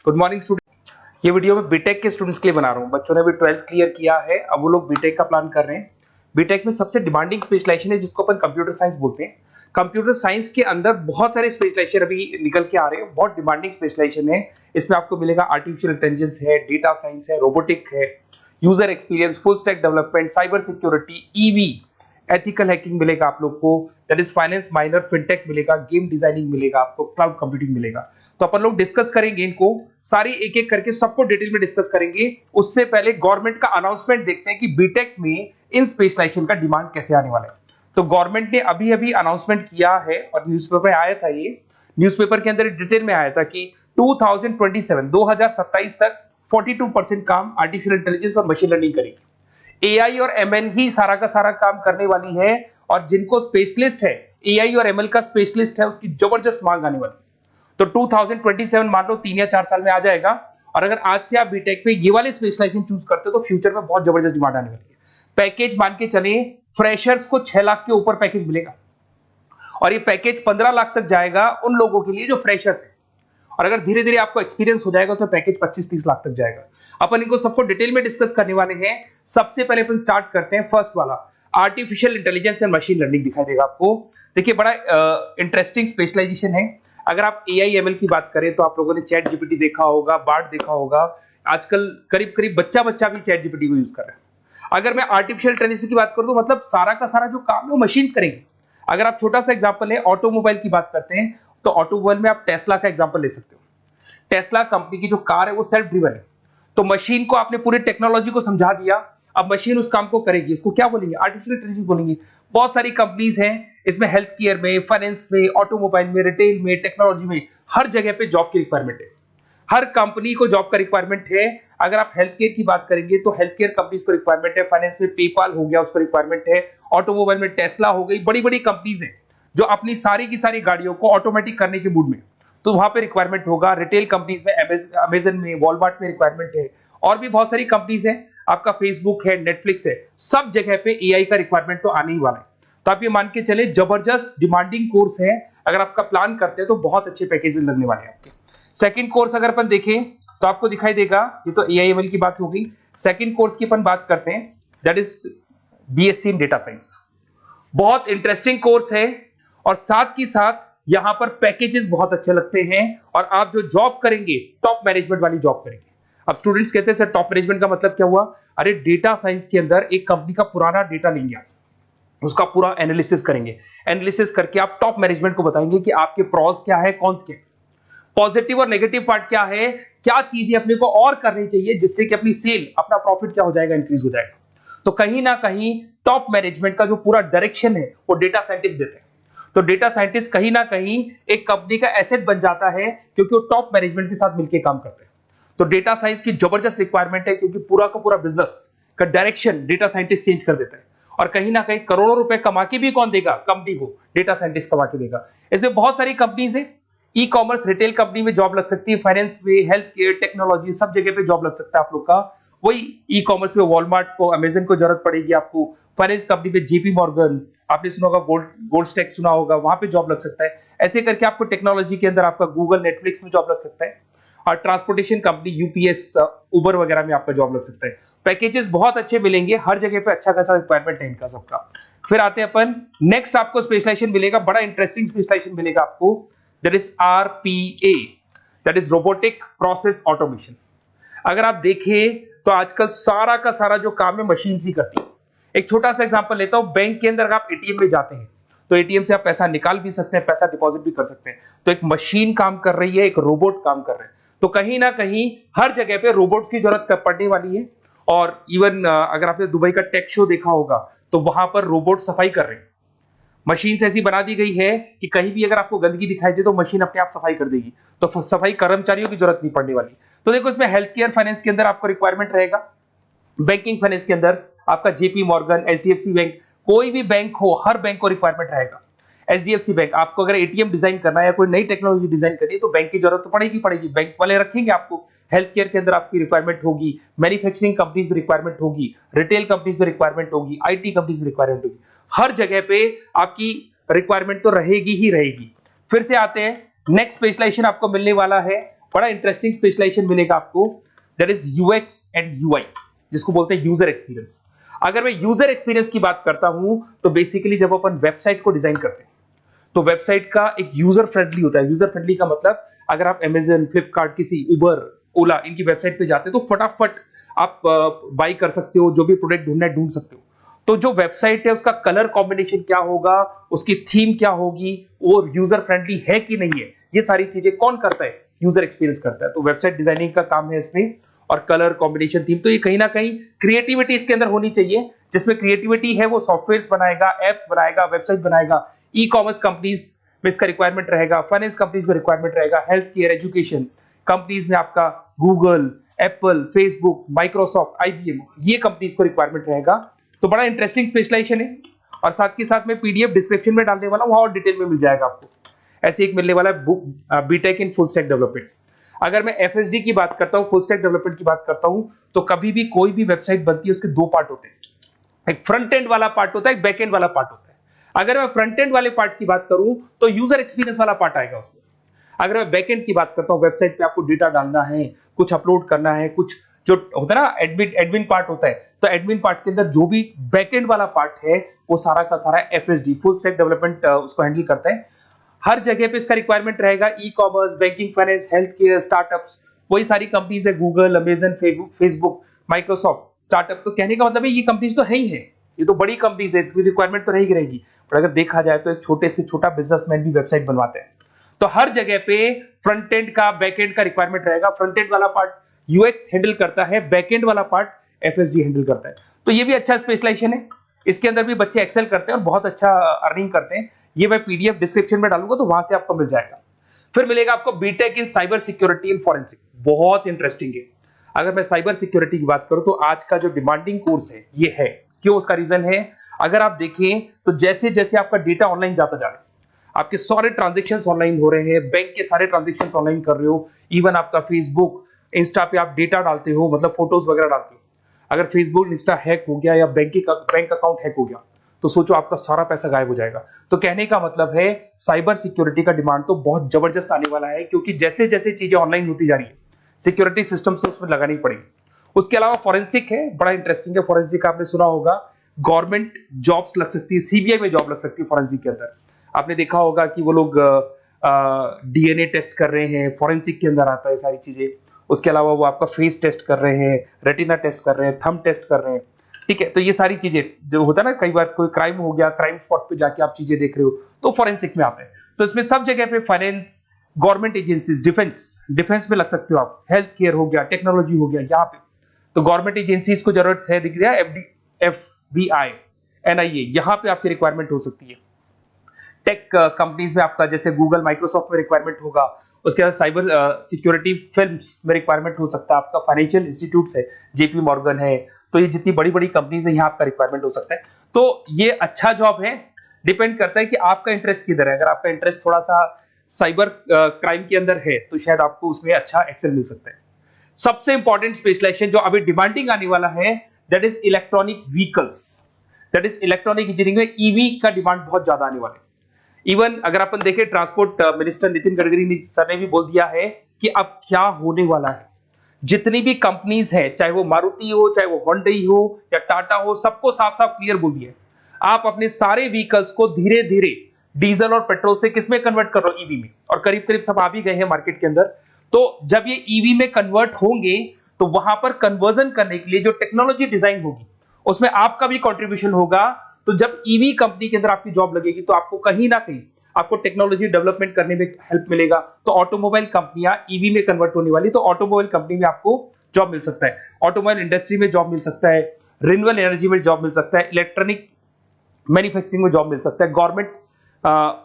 Good morning student. ये video मैं BTech के स्टूडेंट्स के लिए बना रहा हूँ। बच्चों ने भी 12th क्लियर किया है, अब वो लोग बीटेक का प्लान कर रहे हैं। बीटेक में सबसे डिमांडिंग स्पेशलाइजेशन है जिसको अपन कंप्यूटर साइंस बोलते हैं। कंप्यूटर साइंस के अंदर बहुत सारे स्पेशलाइजेशन अभी निकल के आ रहे हैं, बहुत डिमांडिंग स्पेशलाइजेशन है। इसमें आपको मिलेगा आर्टिफिशियल इंटेलिजेंस है, डेटा साइंस है, रोबोटिक है, user experience, full stack development, cyber security, EV, ethical hacking मिलेगा आप लोग को, that is finance minor, fintech मिलेगा, गेम डिजाइनिंग मिलेगा आपको, क्लाउड कंप्यूटिंग मिलेगा। तो अपन लोग डिस्कस करेंगे इनको सारी एक एक करके, सबको डिटेल में डिस्कस करेंगे। उससे पहले गवर्नमेंट का अनाउंसमेंट देखते हैं कि बीटेक में इन स्पेशलाइजेशन का डिमांड कैसे आने वाला है। तो गवर्नमेंट ने अभी अभी अनाउंसमेंट किया है और न्यूज़पेपर में आया था, ये न्यूज़पेपर के अंदर डिटेल में आया था कि 2027 तक 42% काम आर्टिफिशियल इंटेलिजेंस और मशीन लर्निंग करेगी। एआई और एमएल ही सारा का सारा काम करने वाली है, और जिनको स्पेशलिस्ट है, एआई और एमएल का स्पेशलिस्ट है, उसकी जबरदस्त मांग आने वाली है। तो 2027 मान लो 3 या 4 साल में आ जाएगा। और अगर आज से आप बीटेक पे ये वाले स्पेशलाइजेशन चूज करते हो तो फ्यूचर में बहुत जबरदस्त डिमांड आने वाली है। पैकेज मान के चले, फ्रेशर्स को 6 लाख के ऊपर पैकेज मिलेगा, और ये पैकेज 15 लाख तक जाएगा उन लोगों के लिए जो फ्रेशर्स है। और अगर धीरे धीरे आपको एक्सपीरियंस हो जाएगा तो पैकेज 25-30 लाख तक जाएगा। अपन इनको सबको डिटेल में डिस्कस करने वाले हैं। सबसे पहले अपन स्टार्ट करते हैं फर्स्ट वाला, artificial intelligence and machine learning दिखाई देगा आपको। देखिए बड़ा इंटरेस्टिंग स्पेशलाइजेशन है। अगर आप एआई एमएल की बात करें तो आप लोगों ने चैट जीपीटी देखा होगा, बार्ड देखा होगा। आजकल करीब करीब बच्चा भी चैट जीपीटी को यूज कर रहा है। अगर मैं आर्टिफिशियल इंटेलिजेंस की बात करूं तो मतलब सारा का सारा जो काम है वो मशीन्स करेंगे। अगर आप छोटा सा एग्जांपल है, ऑटोमोबाइल की बात करते हैं तो ऑटोमोबाइल में आप टेस्ला का एग्जांपल ले सकते हो। टेस्ला कंपनी की जो कार है वो सेल्फ ड्रिवन है। तो मशीन को आपने पूरी टेक्नोलॉजी को समझा दिया, अब मशीन उस काम को करेगी। इसको क्या बोलेंगे? आर्टिफिशियल इंटेलिजेंस बोलेंगे। बहुत सारी कंपनीज हैं इसमें, हेल्थ केयर में, फाइनेंस में, ऑटोमोबाइल में, रिटेल में, टेक्नोलॉजी में, हर जगह पे जॉब की रिक्वायरमेंट है। हर कंपनी को जॉब का रिक्वायरमेंट है। अगर आप हेल्थ केयर की बात करेंगे तो हेल्थ केयर कंपनीज को रिक्वायरमेंट है, फाइनेंस में पेपाल हो गया उसको रिक्वायरमेंट है, ऑटोमोबाइल में टेस्ला हो गई, बड़ी बड़ी कंपनीज हैं जो अपनी सारी की सारी गाड़ियों को ऑटोमेटिक करने के मूड में, तो वहां पे रिक्वायरमेंट होगा। रिटेल कंपनीज में अमेजन में, वॉलमार्ट में रिक्वायरमेंट है, और भी बहुत सारी कंपनीज हैं, आपका फेसबुक है, नेटफ्लिक्स है, सब जगह पे एआई का रिक्वायरमेंट तो आने ही वाला है। तो आप ये मान के चले जबरदस्त डिमांडिंग कोर्स है। अगर आपका प्लान करते हैं तो बहुत अच्छे पैकेजेस लगने वाले हैं आपके। सेकंड कोर्स अगर अपन देखें तो आपको दिखाई देगा, ये तो एआई एमएल की बात हो गई। सेकंड कोर्स की अपन बात करते हैं, that is BSc in data science. बहुत इंटरेस्टिंग कोर्स है, और साथ ही साथ यहां पर पैकेजेस बहुत अच्छे लगते हैं, और आप जो जॉब करेंगे टॉप मैनेजमेंट वाली जॉब करेंगे। अब स्टूडेंट्स कहते हैं सर टॉप मैनेजमेंट का मतलब क्या हुआ? अरे डेटा साइंस के अंदर एक कंपनी का पुराना डेटा लेंगे, आप उसका पूरा एनालिसिस करेंगे, एनालिसिस करके आप टॉप मैनेजमेंट को बताएंगे कि आपके प्रॉस क्या है, कौन से पॉजिटिव और नेगेटिव पार्ट क्या है, क्या चीजें अपने को और करनी चाहिए जिससे कि अपनी सेल, अपना प्रॉफिट क्या हो जाएगा, इंक्रीज हो जाएगा। तो कहीं ना कहीं टॉप मैनेजमेंट का जो पूरा डायरेक्शन है वो डेटा साइंटिस्ट देते हैं। तो डेटा साइंटिस्ट कहीं ना कहीं एक कंपनी का एसेट बन जाता है, क्योंकि वो टॉप मैनेजमेंट के साथ मिलकर काम करते हैं। तो डेटा साइंस की जबरदस्त रिक्वायरमेंट है, क्योंकि पूरा का पूरा बिजनेस का डायरेक्शन डेटा साइंटिस्ट चेंज कर देता है। और कहीं ना कहीं करोड़ों रुपए कमा के भी कौन देगा? कंपनी को डेटा साइंटिस्ट कमा के देगा। ऐसे बहुत सारी कंपनीज है, ई कॉमर्स, रिटेल कंपनी में जॉब लग सकती है, फाइनेंस में, हेल्थ केयर, टेक्नोलॉजी, सब जगह पे जॉब लग सकता है आप लोग का। वही ई कॉमर्स में वॉलमार्ट को, अमेजन को जरूरत पड़ेगी आपको। फाइनेंस कंपनी में जेपी मॉर्गन, आपने सुना होगा, गोल्ड स्टैक सुना होगा, वहां पे जॉब लग सकता है। ऐसे करके आपको टेक्नोलॉजी के अंदर आपका गूगल, नेटफ्लिक्स में जॉब लग सकता है। और ट्रांसपोर्टेशन कंपनी यूपीएस, उबर वगैरह में आपका जॉब लग सकता है। पैकेजेस बहुत अच्छे मिलेंगे, हर जगह पे अच्छा खासा रिक्वायरमेंट है इनका सबका। फिर आते हैं अपन नेक्स्ट, आपको स्पेशलाइजेशन मिलेगा, बड़ा इंटरेस्टिंग स्पेशलाइजेशन मिलेगा आपको, that is RPA, that is robotic process automation. अगर आप देखें तो आजकल सारा का सारा जो काम है मशीन ही करती है। एक छोटा सा एग्जांपल लेता हूं, बैंक के अंदर अगर आप एटीएम में जाते हैं तो एटीएम से आप पैसा निकाल भी सकते हैं, पैसा डिपॉजिट भी कर सकते हैं। तो एक मशीन काम कर रही है, एक रोबोट काम कर रहे हैं। तो कहीं ना कहीं हर जगह पे रोबोट्स की जरूरत पड़ने वाली है। और इवन अगर आपने दुबई का टेक शो देखा होगा तो वहां पर रोबोट सफाई कर रहे हैं। मशीन ऐसी बना दी गई है कि कहीं भी अगर आपको गंदगी दिखाई दे तो मशीन अपने आप सफाई कर देगी, तो सफाई कर्मचारियों की जरूरत नहीं पड़ने वाली। तो देखो इसमें हेल्थ केयर, फाइनेंस के अंदर आपको रिक्वायरमेंट रहेगा, बैंकिंग फाइनेंस के अंदर आपका जेपी मॉर्गन, एचडीएफसी बैंक, कोई भी बैंक हो, हर बैंक को रिक्वायरमेंट रहेगा। एचडीएफसी बैंक, आपको अगर एटीएम डिजाइन करना है या कोई नई टेक्नोलॉजी डिजाइन करनी है तो बैंक की जरूरत तो पड़ेगी, बैंक वाले रखेंगे आपको। हेल्थ केयर के अंदर आपकी रिक्वायरमेंट होगी, मैन्युफैक्चरिंग कंपनीज में रिक्वायरमेंट होगी, रिटेल कंपनीज में रिक्वायरमेंट होगी, आईटी कंपनीज में रिक्वायरमेंट होगी। हर जगह पे आपकी रिक्वायरमेंट तो रहेगी ही रहेगी। फिर से आते हैं, नेक्स्ट स्पेशलाइजेशन आपको मिलने वाला है बड़ा इंटरेस्टिंग स्पेशलाइजेशन मिलेगा आपको, that is UX and UI, जिसको बोलते हैं यूजर एक्सपीरियंस। अगर मैं यूजर एक्सपीरियंस की बात करता हूं तो बेसिकली जब अपन वेबसाइट को डिजाइन करते हैं तो वेबसाइट का एक यूजर फ्रेंडली होता है। यूजर फ्रेंडली का मतलब अगर आप अमेजन, फ्लिपकार्ट, किसी उबर, ओला इनकी वेबसाइट पे जाते हैं तो फटाफट आप बाई कर सकते हो, जो भी प्रोडक्ट ढूंढना है ढूंढ सकते हो। तो जो वेबसाइट है उसका कलर कॉम्बिनेशन क्या होगा, उसकी थीम क्या होगी, वो यूजर फ्रेंडली है कि नहीं है, ये सारी चीजें कौन करता है, यूजर एक्सपीरियंस करता है। तो वेबसाइट डिजाइनिंग का काम है इसमें, और कलर कॉम्बिनेशन, थीम, तो ये कहीं ना कहीं क्रिएटिविटी इसके अंदर होनी चाहिए। जिसमें क्रिएटिविटी है वो सॉफ्टवेयर बनाएगा, एप्स बनाएगा, वेबसाइट बनाएगा। ई कॉमर्स कंपनीज में इसका रिक्वायरमेंट रहेगा, फाइनेंस कंपनीज में रिक्वायरमेंट रहेगा, हेल्थ केयर, एजुकेशन कंपनीज में आपका Google, Apple, Facebook, Microsoft, IBM, ये कंपनीज को रिक्वायरमेंट रहेगा। तो बड़ा इंटरेस्टिंग स्पेशलाइजेशन है, और साथ के साथ में पीडीएफ डिस्क्रिप्शन में डालने वाला हूं, वहां और डिटेल में मिल जाएगा आपको। ऐसे एक मिलने वाला है book, BTech in full stack development. अगर मैं एफएसडी की बात करता हूं, फुल स्टैक डेवलपमेंट की बात करता हूं, तो कभी भी कोई भी वेबसाइट बनती है उसके दो पार्ट होते हैं, एक फ्रंट एंड वाला पार्ट होता है, एक बैक एंड वाला पार्ट होता है। अगर मैं फ्रंट एंड वाले पार्ट की बात करूं तो यूजर एक्सपीरियंस वाला पार्ट आएगा उसमें। अगर मैं बैक एंड की बात करता हूं, वेबसाइट पे आपको डेटा डालना है, कुछ अपलोड करना है, कुछ जो होता है ना एडमिन पार्ट होता है, तो एडमिन पार्ट के अंदर जो भी बैक एंड वाला पार्ट है वो सारा का सारा एफएसडी, फुल स्टैक डेवलपमेंट, उसको हैंडल करता है। हर जगह पे इसका रिक्वायरमेंट रहेगा। E commerce, banking, finance, health care, startups, वही सारी कंपनीज है, Google, Amazon, Facebook, Microsoft, startup. तो कहने का मतलब है ये कंपनीज तो है ही है, ये तो बड़ी कंपनीज है, इसकी रिक्वायरमेंट तो रहेगी। पर अगर देखा जाए तो एक छोटे से छोटा बिजनेसमैन भी वेबसाइट बनवाते हैं। तो हर जगह पे फ्रंट एंड का, बैक एंड का रिक्वायरमेंट रहेगा। फ्रंट एंड वाला पार्ट यूएक्स हैंडल करता है, बैक एंड वाला पार्ट एफएसडी हैंडल करता है। तो ये भी अच्छा स्पेशलाइजेशन है, इसके अंदर भी बच्चे एक्सेल करते हैं और बहुत अच्छा अर्निंग करते हैं। ये मैं पीडीएफ डिस्क्रिप्शन में डालूंगा तो वहां से आपको मिल जाएगा। फिर मिलेगा आपको BTech in cyber security and forensic, बहुत इंटरेस्टिंग है। अगर मैं साइबर सिक्योरिटी की बात करूं तो आज का जो डिमांडिंग कोर्स है ये है। क्यों? उसका रीजन है, अगर आप देखें तो जैसे जैसे आपका डेटा ऑनलाइन जाता जा रहा है, आपके सारे ट्रांजेक्शंस ऑनलाइन हो रहे हैं, बैंक के सारे ट्रांजेक्शंस ऑनलाइन कर रहे हो, इवन आपका फेसबुक, इंस्टा पे आप डेटा डालते हो, मतलब फोटोज वगैरह डालते हो। अगर फेसबुक, इंस्टा हैक हो गया या बैंक अकाउंट हैक हो गया तो सोचो आपका सारा पैसा गायब हो जाएगा। तो कहने का मतलब है साइबर सिक्योरिटी का डिमांड तो बहुत जबरदस्त आने वाला है, क्योंकि जैसे जैसे चीजें ऑनलाइन होती जा रही है सिक्योरिटी सिस्टम्स तो उसमें लगानी पड़ेगी। उसके अलावा फॉरेंसिक है, बड़ा इंटरेस्टिंग है। फॉरेंसिक आपने सुना होगा, गवर्नमेंट जॉब्स लग सकती है, सीबीआई में जॉब लग सकती है फॉरेंसिक के अंदर। आपने देखा होगा कि वो लोग डीएनए टेस्ट कर रहे हैं, फॉरेंसिक के अंदर आता है सारी चीजें। उसके अलावा वो आपका फेस टेस्ट कर रहे हैं, रेटिना टेस्ट कर रहे हैं, थंब टेस्ट कर रहे हैं, ठीक है। तो ये सारी चीजें जो होता है ना, कई बार कोई क्राइम हो गया, क्राइम स्पॉट पे जाके आप चीजें देख रहे हो तो फॉरेंसिक में आते हैं। तो इसमें सब जगह पे फाइनेंस, गवर्नमेंट एजेंसीज, डिफेंस में लग सकते हो आप, हेल्थ केयर हो गया, टेक्नोलॉजी हो गया, यहाँ पे तो गवर्नमेंट एजेंसीज को जरूरत है, दिख रहा है, एफबीआई, एनआईए, यहाँ पे आपकी रिक्वायरमेंट हो सकती है। टेक कंपनीज में आपका जैसे गूगल, माइक्रोसॉफ्ट में रिक्वायरमेंट होगा। उसके बाद साइबर सिक्योरिटी फिल्म्स में रिक्वायरमेंट हो सकता है आपका, फाइनेंशियल इंस्टीट्यूट्स है, जेपी मॉर्गन है, तो ये जितनी बड़ी बड़ी कंपनीज है यहाँ आपका रिक्वायरमेंट हो सकता है। तो ये अच्छा जॉब है, डिपेंड करता है कि आपका इंटरेस्ट किधर है। अगर आपका इंटरेस्ट थोड़ा सा साइबर क्राइम के अंदर है तो शायद आपको उसमें अच्छा एक्सेल मिल सकता है। सबसे इंपॉर्टेंट स्पेशलाइजेशन जो अभी डिमांडिंग आने वाला है, that is electronic vehicles, that is electronic engineering में ईवी का डिमांड बहुत ज्यादा आने वाला है। इवन अगर अपन देखें, transport minister Nitin Gadkari sir ने भी बोल दिया है कि अब क्या होने वाला है, जितनी भी कंपनीज है, चाहे वो मारुति हो, चाहे वो होंडई हो या टाटा हो, सबको साफ साफ क्लियर बोल दिया है, आप अपने सारे व्हीकल्स को धीरे धीरे डीजल और पेट्रोल से किसमें कन्वर्ट कर रहे हो, ईवी में। और करीब करीब सब आ भी गए हैं मार्केट के अंदर। तो जब ये ईवी में कन्वर्ट होंगे तो वहां पर कन्वर्जन करने के लिए जो टेक्नोलॉजी डिजाइन होगी उसमें आपका भी कंट्रीब्यूशन होगा। तो जब ईवी कंपनी के अंदर आपकी जॉब लगेगी तो आपको कहीं ना कहीं आपको टेक्नोलॉजी डेवलपमेंट करने में हेल्प मिलेगा। तो ऑटोमोबाइल कंपनियां ईवी में कन्वर्ट होने वाली, तो ऑटोमोबाइल कंपनी में आपको जॉब मिल सकता है, ऑटोमोबाइल इंडस्ट्री में जॉब मिल सकता है, रिन्यूएबल एनर्जी में जॉब मिल सकता है, इलेक्ट्रॉनिक मैन्युफैक्चरिंग में जॉब मिल सकता है, गवर्नमेंट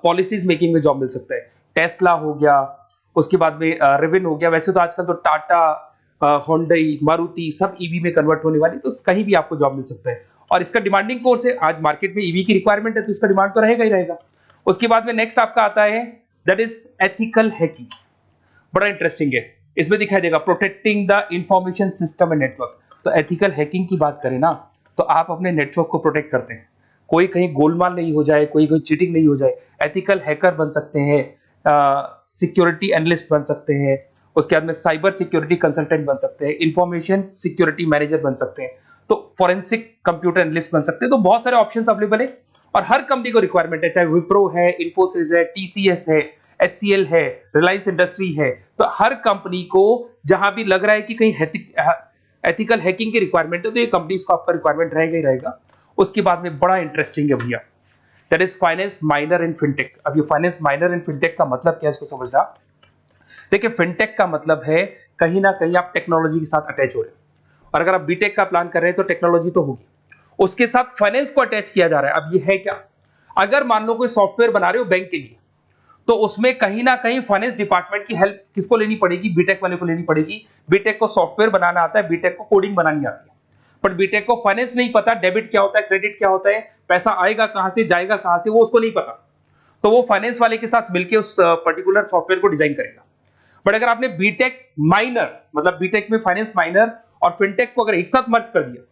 पॉलिसीज मेकिंग में जॉब मिल सकता है, टेस्ला हो गया, उसके बाद में रिविन हो गया। वैसे तो आजकल तो टाटा, होंडई, मारुति सब ईवी में कन्वर्ट होने वाली, तो कहीं भी आपको जॉब मिल सकता है। और इसका डिमांडिंग कोर्स है, आज मार्केट में ईवी की रिक्वायरमेंट है तो इसका डिमांड तो रहेगा ही रहेगा। उसके बाद में नेक्स्ट आपका आता है, दैट इज एथिकल हैकिंग, बड़ा इंटरेस्टिंग है। इसमें दिखाई देगा protecting the information system and network. तो एथिकल हैकिंग की बात करें ना, तो आप अपने नेटवर्क को प्रोटेक्ट करते हैं, कोई कहीं गोलमाल नहीं हो जाए, कोई चीटिंग नहीं हो जाए। एथिकल हैकर बन सकते हैं, सिक्योरिटी एनालिस्ट बन सकते हैं, उसके बाद में साइबर सिक्योरिटी कंसल्टेंट बन सकते हैं, इंफॉर्मेशन सिक्योरिटी मैनेजर बन सकते हैं, तो फॉरेंसिक कंप्यूटर एनालिस्ट बन सकते हैं। तो बहुत सारे ऑप्शंस अवेलेबल है और हर कंपनी को रिक्वायरमेंट है, चाहे विप्रो है, इन्फोसिस है, टीसीएस है, एचसीएल है, रिलायंस इंडस्ट्री है। तो हर कंपनी को जहां भी लग रहा है कि कहीं एथिकल हैकिंग की रिक्वायरमेंट है, तो ये कंपनीज को आपका रिक्वायरमेंट रहेगा ही रहेगा। उसके बाद में बड़ा इंटरेस्टिंग है भैया, that is finance minor in fintech. अब ये फाइनेंस माइनर इन फिनटेक का मतलब क्या है, इसको समझना। देखिए, फिनटेक का मतलब है कहीं ना कहीं आप टेक्नोलॉजी के साथ अटैच हो रहे हैं, और अगर आप बीटेक का प्लान कर रहे हैं तो टेक्नोलॉजी तो होगी, उसके साथ फाइनेंस को अटैच किया जा रहा है। अब ये है क्या, अगर मान लो कोई सॉफ्टवेयर बना रहे हो बैंक के लिए, तो उसमें कहीं ना कहीं फाइनेंस डिपार्टमेंट की हेल्प किसको लेनी पड़ेगी, बीटेक वाले को लेनी पड़ेगी। बीटेक को सॉफ्टवेयर बनाना आता है, बीटेक को कोडिंग बनानी आती है, बट बीटेक को फाइनेंस नहीं पता, डेबिट क्या होता है, क्रेडिट क्या होता है, पैसा आएगा कहां से, जाएगा कहां से, वो उसको नहीं पता। तो वो फाइनेंस वाले के साथ मिलकर उस पर्टिकुलर सॉफ्टवेयर को डिजाइन करेगा। बट अगर आपने बीटेक माइनर, मतलब बीटेक में फाइनेंस माइनर और फिनटेक को अगर एक साथ मर्ज कर दिया,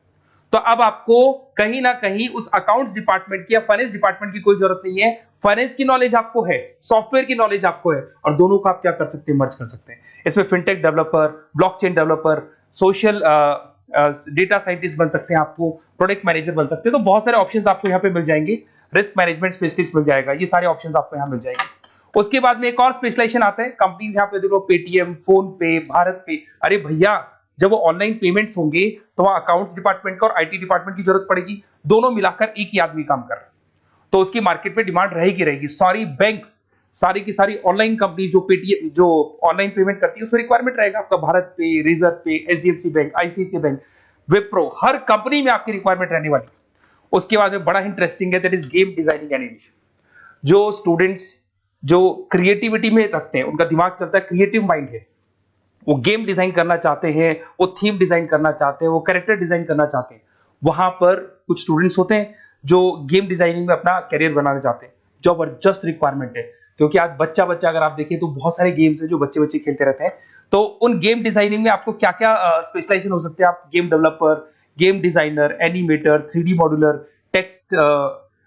तो अब आपको कहीं ना कहीं उस अकाउंट्स डिपार्टमेंट की या फाइनेंस डिपार्टमेंट की कोई जरूरत नहीं है। फाइनेंस की नॉलेज आपको है, सॉफ्टवेयर की नॉलेज आपको है, और दोनों को आप क्या कर सकते हैं, मर्ज कर सकते हैं। इसमें fintech developer, blockchain developer, social data scientist बन सकते हैं, आपको प्रोडक्ट मैनेजर बन सकते हैं। तो बहुत सारे ऑप्शंस आपको यहाँ पे मिल जाएंगे, रिस्क मैनेजमेंट स्पेशलिस्ट मिल जाएगा, ये सारे ऑप्शंस आपको यहाँ मिल जाएंगे। उसके बाद में एक और स्पेशलाइजेशन आता है, कंपनीज यहाँ पे देखो, पेटीएम, फोन पे, भारत पे। अरे भैया, जब वो ऑनलाइन पेमेंट्स होंगे तो वहां अकाउंट्स डिपार्टमेंट का और आईटी डिपार्टमेंट की जरूरत पड़ेगी, दोनों मिलाकर एक ही आदमी काम कर रहा है, तो उसकी मार्केट में डिमांड रहेगी रहेगी। सारी बैंक्स, सारी की सारी ऑनलाइन कंपनी जो पेटीएम, जो ऑनलाइन पेमेंट करती है, उसमें रिक्वायरमेंट रहेगा आपका भारत पे, Razorpay, HDFC bank, ICICI bank, Wipro, हर कंपनी में आपकी रिक्वायरमेंट रहने वाली। उसके बाद में बड़ा इंटरेस्टिंग है, that is game designing animation. जो स्टूडेंट्स जो क्रिएटिविटी में रखते हैं, उनका दिमाग चलता है, क्रिएटिव माइंड है, वो गेम डिजाइन करना चाहते हैं, वो थीम डिजाइन करना चाहते हैं, वो कैरेक्टर डिजाइन करना चाहते हैं, वहां पर कुछ स्टूडेंट्स होते हैं जो गेम डिजाइनिंग में अपना करियर बनाना चाहते हैं। जबरदस्त रिक्वायरमेंट है, क्योंकि आज बच्चा बच्चा अगर आप देखें तो बहुत सारे गेम्स हैं जो बच्चे बच्चे खेलते रहते हैं। तो उन गेम डिजाइनिंग में आपको क्या क्या स्पेशलाइजेशन हो सकते हैं, आप game developer, game designer, animator, 3D modular, text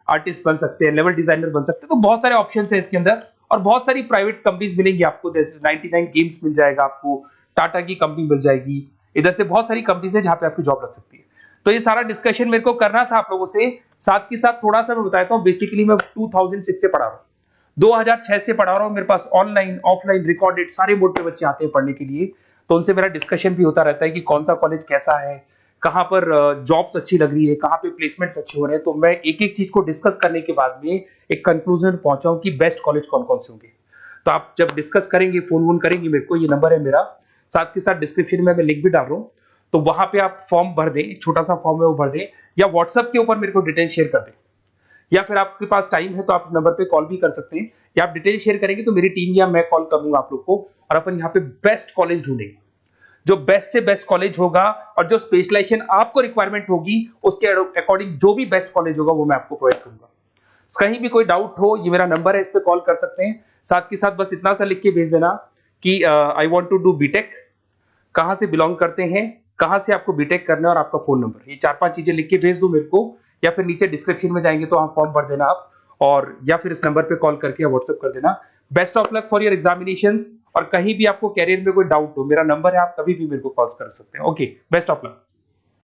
artist बन सकते हैं, लेवल डिजाइनर बन सकते हैं। तो बहुत सारे ऑप्शन है इसके अंदर, और बहुत सारी प्राइवेट कंपनीज मिलेंगी आपको, जैसे 99 गेम्स मिल जाएगा आपको, टाटा की कंपनी मिल जाएगी, इधर से बहुत सारी कंपनीज है जहां पे आपकी जॉब लग सकती है। तो ये सारा डिस्कशन मेरे को करना था आप लोगों से, साथ के साथ थोड़ा सा मैं बताता हूँ। बेसिकली मैं 2006 से पढ़ा रहा हूँ, 2006 से पढ़ा रहा हूँ। मेरे पास ऑनलाइन, ऑफलाइन, रिकॉर्डेड सारे मोड पे बच्चे आते हैं पढ़ने के लिए, तो उनसे मेरा डिस्कशन भी होता रहता है कि कौन सा कॉलेज कैसा है, कहाँ पर जॉब्स अच्छी लग रही है, कहाँ पे प्लेसमेंट्स अच्छे हो रहे हैं। तो मैं एक एक चीज को डिस्कस करने के बाद में एक कंक्लूजन पहुंचा हूं कि बेस्ट कॉलेज कौन कौन से होंगे। तो आप जब डिस्कस करेंगे, फोन वोन करेंगे मेरे को, ये नंबर है मेरा, साथ के साथ डिस्क्रिप्शन में मैं लिंक भी डाल रहा हूँ, तो वहां पे आप फॉर्म भर दें, एक छोटा सा फॉर्म है वो भर दें, या व्हाट्सएप के ऊपर मेरे को डिटेल शेयर कर दें, या फिर आपके पास टाइम है तो आप इस नंबर पे कॉल भी कर सकते हैं, या आप डिटेल शेयर करेंगे तो मेरी टीम या मैं कॉल करूंगा आप लोग को, और अपन यहाँ पे बेस्ट कॉलेज ढूंढेंगे, जो बेस्ट से बेस्ट कॉलेज होगा, और जो स्पेशलाइजेशन आपको रिक्वायरमेंट होगी उसके अकॉर्डिंग जो भी बेस्ट कॉलेज होगा वो मैं आपको प्रोवाइड करूंगा। कहीं भी कोई डाउट हो, ये मेरा नंबर है, इस पे कॉल कर सकते हैं। साथ के साथ बस इतना सा लिख के भेज देना कि I want to do BTech, कहां से बिलोंग करते हैं, कहां से आपको बीटेक करना है, और आपका फोन नंबर, ये 4-5 चीजें लिख के भेज दो मेरे को, या फिर नीचे डिस्क्रिप्शन में जाएंगे तो आप फॉर्म भर देना आप, और या फिर इस नंबर पे कॉल करके या व्हाट्सएप कर देना। Best of luck for your examinations, और कहीं भी आपको कैरियर में कोई डाउट हो, मेरा नंबर है, आप कभी भी मेरे को कॉल कर सकते हैं। Okay, best of luck.